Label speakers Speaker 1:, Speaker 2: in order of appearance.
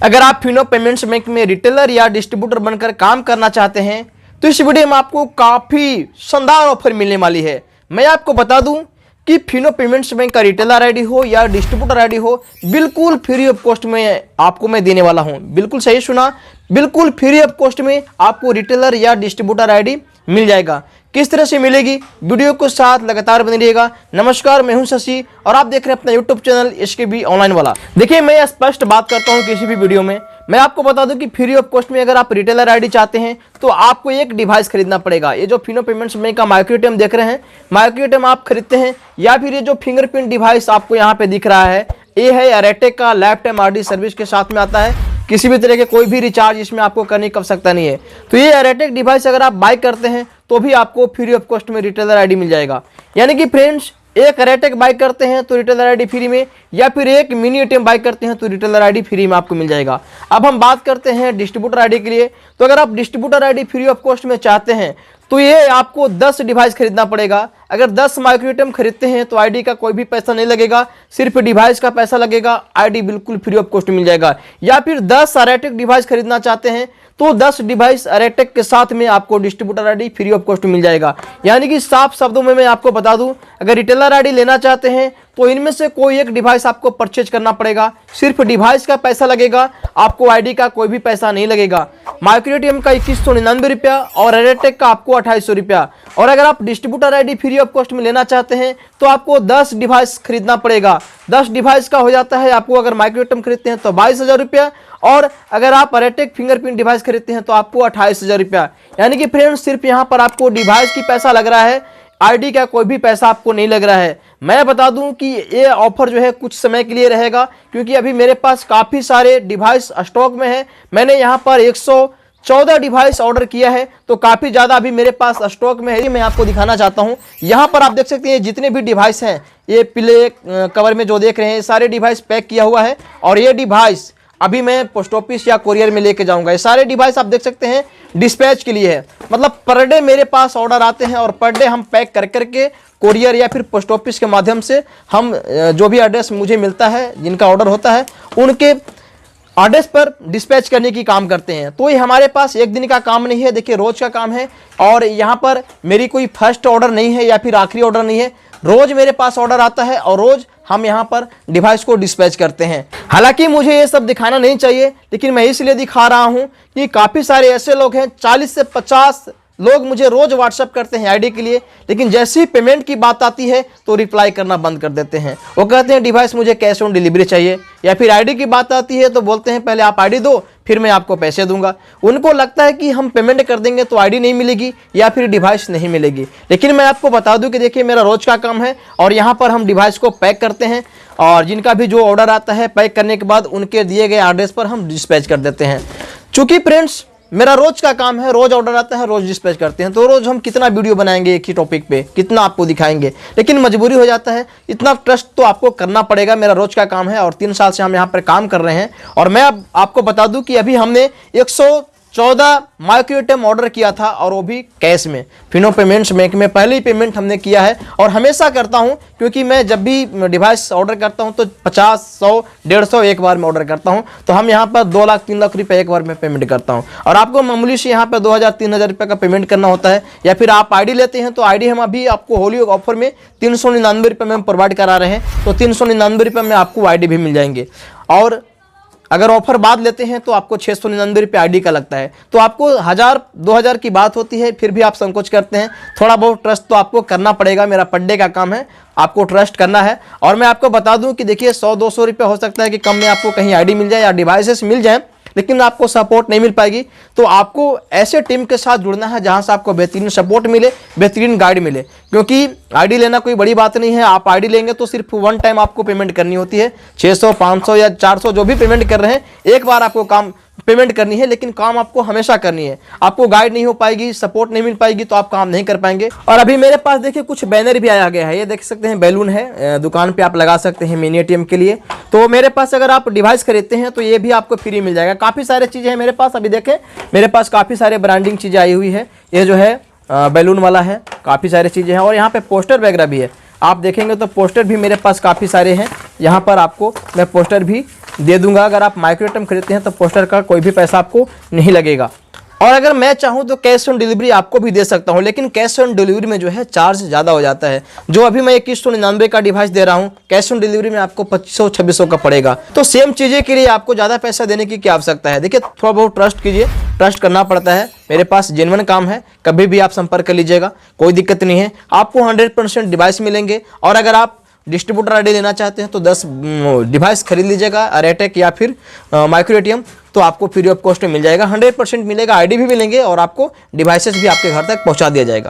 Speaker 1: अगर आप Fino payments bank में रिटेलर या डिस्ट्रीब्यूटर बनकर काम करना चाहते हैं तो इस वीडियो में आपको काफी शानदार ऑफर मिलने वाली है। मैं आपको बता दूं कि फिनो पेमेंट्स बैंक का रिटेलर आईडी हो या डिस्ट्रीब्यूटर आईडी हो, बिल्कुल फ्री ऑफ कॉस्ट में आपको मैं देने वाला हूं। बिल्कुल सही सुना, बिल्कुल फ्री ऑफ कॉस्ट में आपको रिटेलर या डिस्ट्रीब्यूटर आईडी मिल जाएगा। किस तरह से मिलेगी, वीडियो को साथ लगातार बने रहिएगा। नमस्कार, मैं हूं शशि और आप देख रहे हैं अपना यूट्यूब चैनल SKB ऑनलाइन वाला। देखिए, मैं स्पष्ट बात करता हूं किसी भी वीडियो में। मैं आपको बता दूं कि फ्री ऑफ कॉस्ट में अगर आप रिटेलर आईडी चाहते हैं तो आपको एक डिवाइस खरीदना पड़ेगा। ये जो फिनो पेमेंट्स बैंक का माइक्रो ATM देख रहे हैं, माइक्रो ATM आप खरीदते हैं, या फिर ये जो फिंगरप्रिंट डिवाइस आपको यहाँ पे दिख रहा है, ये है एयरटेक का लाइफ टाइम RD सर्विस के साथ में आता है। किसी भी तरह के कोई भी रिचार्ज इसमें आपको करने की आवश्यकता नहीं है। तो ये एयरटेक डिवाइस अगर आप बाय करते हैं तो भी आपको फ्री ऑफ कॉस्ट में रिटेलर आईडी मिल जाएगा। यानी कि फ्रेंड्स, एक एयरटेक बाय करते हैं तो रिटेलर आईडी फ्री में, या फिर एक मिनी ATM बाय करते हैं तो रिटेलर आईडी फ्री में आपको मिल जाएगा। अब हम बात करते हैं डिस्ट्रीब्यूटर आईडी के लिए। तो अगर आप distributor ID free of cost में चाहते हैं तो ये आपको 10 डिवाइस खरीदना पड़ेगा। अगर 10 माइक्रो ATM खरीदते हैं तो आईडी का कोई भी पैसा नहीं लगेगा, सिर्फ डिवाइस का पैसा लगेगा। आईडी बिल्कुल फ्री ऑफ कॉस्ट मिल जाएगा। या फिर 10 एयरटेक डिवाइस खरीदना चाहते हैं तो 10 डिवाइस एयरटेक के साथ में आपको distributor ID free of cost मिल जाएगा। यानी कि साफ शब्दों में मैं आपको बता दूं, अगर रिटेलर आईडी लेना चाहते हैं तो इनमें से कोई एक डिवाइस आपको परचेज करना पड़ेगा। सिर्फ डिवाइस का पैसा लगेगा, आपको आईडी का कोई भी पैसा नहीं लगेगा। माइक्रो ATM का 2199 रुपया और एयरटेक का आपको 2800 रुपया। और अगर आप distributor ID free of cost में लेना चाहते हैं तो आपको 10 डिवाइस खरीदना पड़ेगा। 10 डिवाइस का हो जाता है आपको, अगर माइक्रो ATM खरीदते हैं तो 22,000 रुपया, और अगर आप एयरटेक फिंगरप्रिंट डिवाइस खरीदते हैं तो आपको 28,000 रुपया। यानी कि फ्रेंड्स, सिर्फ यहाँ पर आपको डिवाइस की पैसा लग रहा है, आईडी का कोई भी पैसा आपको नहीं लग रहा है। मैं बता दूं कि ये ऑफर जो है कुछ समय के लिए रहेगा, क्योंकि अभी मेरे पास काफ़ी सारे डिवाइस स्टॉक में है। मैंने यहाँ पर 114 डिवाइस ऑर्डर किया है, तो काफ़ी ज़्यादा अभी मेरे पास स्टॉक में है। मैं आपको दिखाना चाहता हूँ। यहाँ पर आप देख सकते हैं जितने भी डिवाइस हैं, ये पीले कवर में जो देख रहे हैं, सारे डिवाइस पैक किया हुआ है। और ये डिवाइस अभी मैं पोस्ट ऑफिस या कोरियर में लेके जाऊंगा। ये सारे डिवाइस आप देख सकते हैं डिस्पैच के लिए है। मतलब पर डे मेरे पास ऑर्डर आते हैं और पर डे हम पैक कर करके कोरियर या फिर पोस्ट ऑफिस के माध्यम से हम जो भी एड्रेस मुझे मिलता है, जिनका ऑर्डर होता है, उनके एड्रेस पर डिस्पैच करने की काम करते हैं। तो ये हमारे पास एक दिन का काम नहीं है, देखिए रोज का काम है। और यहाँ पर मेरी कोई फर्स्ट ऑर्डर नहीं है या फिर आखिरी ऑर्डर नहीं है, रोज मेरे पास ऑर्डर आता है और रोज हम यहाँ पर डिवाइस को डिस्पैच करते हैं। हालांकि मुझे ये सब दिखाना नहीं चाहिए, लेकिन मैं इसलिए दिखा रहा हूँ कि काफ़ी सारे ऐसे लोग हैं, 40 से 50 लोग मुझे रोज व्हाट्सएप करते हैं आईडी के लिए, लेकिन जैसे ही पेमेंट की बात आती है तो रिप्लाई करना बंद कर देते हैं। वो कहते हैं डिवाइस मुझे कैश ऑन डिलीवरी चाहिए, या फिर आईडी की बात आती है तो बोलते हैं पहले आप आईडी दो फिर मैं आपको पैसे दूंगा। उनको लगता है कि हम पेमेंट कर देंगे तो आईडी नहीं मिलेगी या फिर डिवाइस नहीं मिलेगी। लेकिन मैं आपको बता दूं कि देखिए, मेरा रोज का काम है और यहाँ पर हम डिवाइस को पैक करते हैं, और जिनका भी जो ऑर्डर आता है पैक करने के बाद उनके दिए गए एड्रेस पर हम डिस्पैच कर देते हैं। चूंकि फ्रेंड्स, मेरा रोज का काम है, रोज ऑर्डर आता है, रोज डिस्पैच करते हैं, तो रोज हम कितना वीडियो बनाएंगे एक ही टॉपिक पे, कितना आपको दिखाएंगे। लेकिन मजबूरी हो जाता है, इतना ट्रस्ट तो आपको करना पड़ेगा। मेरा रोज का काम है और 3 साल से हम यहाँ पर काम कर रहे हैं। और मैं अब आपको बता दूं कि अभी हमने 114 माइक्रो ATM ऑर्डर किया था, और वो भी कैश में। फिनो पेमेंट्स बैंक में पहले ही पेमेंट हमने किया है, और हमेशा करता हूं, क्योंकि मैं जब भी डिवाइस ऑर्डर करता हूं तो 50, 100, 150 एक बार में ऑर्डर करता हूं। तो हम यहां पर 2 लाख 3 लाख रुपए एक बार में पेमेंट करता हूं, और आपको मामूली से यहां पर 2000 3000 रुपये का पेमेंट करना होता है। या फिर आप आईडी लेते हैं तो आईडी हम अभी आपको होली ऑफर में 399 रुपये में हम प्रोवाइड करा रहे हैं, तो 399 रुपये में आपको आईडी भी मिल जाएंगे। और अगर ऑफर बाद लेते हैं तो आपको 699 रुपये आईडी का लगता है। तो आपको 1000-2000 की बात होती है, फिर भी आप संकोच करते हैं। थोड़ा बहुत ट्रस्ट तो आपको करना पड़ेगा। मेरा पर डे का काम है, आपको ट्रस्ट करना है। और मैं आपको बता दूं कि देखिए, 100-200 रुपये हो सकता है कि कम में आपको कहीं आईडी मिल जाए या डिवाइसेस मिल जाए, लेकिन आपको सपोर्ट नहीं मिल पाएगी। तो आपको ऐसे टीम के साथ जुड़ना है जहां से आपको बेहतरीन सपोर्ट मिले, बेहतरीन गाइड मिले। क्योंकि आईडी लेना कोई बड़ी बात नहीं है। आप आईडी लेंगे तो सिर्फ 1 टाइम आपको पेमेंट करनी होती है। 600, 500 या 400 जो भी पेमेंट कर रहे हैं, एक बार आपको काम पेमेंट करनी है, लेकिन काम आपको हमेशा करनी है। आपको गाइड नहीं हो पाएगी, सपोर्ट नहीं मिल पाएगी, तो आप काम नहीं कर पाएंगे। और अभी मेरे पास देखिए कुछ बैनर भी आया गया है, ये देख सकते हैं, बैलून है, दुकान पे आप लगा सकते हैं मिनी ATM के लिए। तो मेरे पास अगर आप डिवाइस खरीदते हैं तो ये भी आपको फ्री मिल जाएगा। काफ़ी सारे चीज़ें हैं मेरे पास। अभी देखें, मेरे पास काफ़ी सारे ब्रांडिंग चीज़ें आई हुई है। ये जो है बैलून वाला है, काफ़ी सारी चीज़ें हैं। और यहाँ पे पोस्टर वगैरह भी है, आप देखेंगे तो पोस्टर भी मेरे पास काफ़ी सारे हैं। यहाँ पर आपको मैं पोस्टर भी दे दूंगा। अगर आप माइक्रो एटीएम खरीदते हैं तो पोस्टर का कोई भी पैसा आपको नहीं लगेगा। और अगर मैं चाहूँ तो कैश ऑन डिलीवरी आपको भी दे सकता हूँ, लेकिन कैश ऑन डिलीवरी में जो है चार्ज ज़्यादा हो जाता है। जो अभी मैं 2199 का डिवाइस दे रहा हूँ, कैश ऑन डिलीवरी में आपको 2500-2600 का पड़ेगा। तो सेम चीज़ें के लिए आपको ज़्यादा पैसा देने की क्या आवश्यकता है। देखिए, थोड़ा बहुत ट्रस्ट कीजिए, ट्रस्ट करना पड़ता है। मेरे पास जेन्युइन काम है, कभी भी आप संपर्क कर लीजिएगा, कोई दिक्कत नहीं है। आपको 100% डिवाइस मिलेंगे। और अगर आप डिस्ट्रीब्यूटर आईडी लेना चाहते हैं तो 10 डिवाइस खरीद लीजिएगा, रेटेक या फिर माइक्रो एटीएम, तो आपको फ्री ऑफ कॉस्ट में मिल जाएगा। 100% मिलेगा, आईडी भी मिलेंगे और आपको डिवाइसेस भी आपके घर तक पहुंचा दिया जाएगा।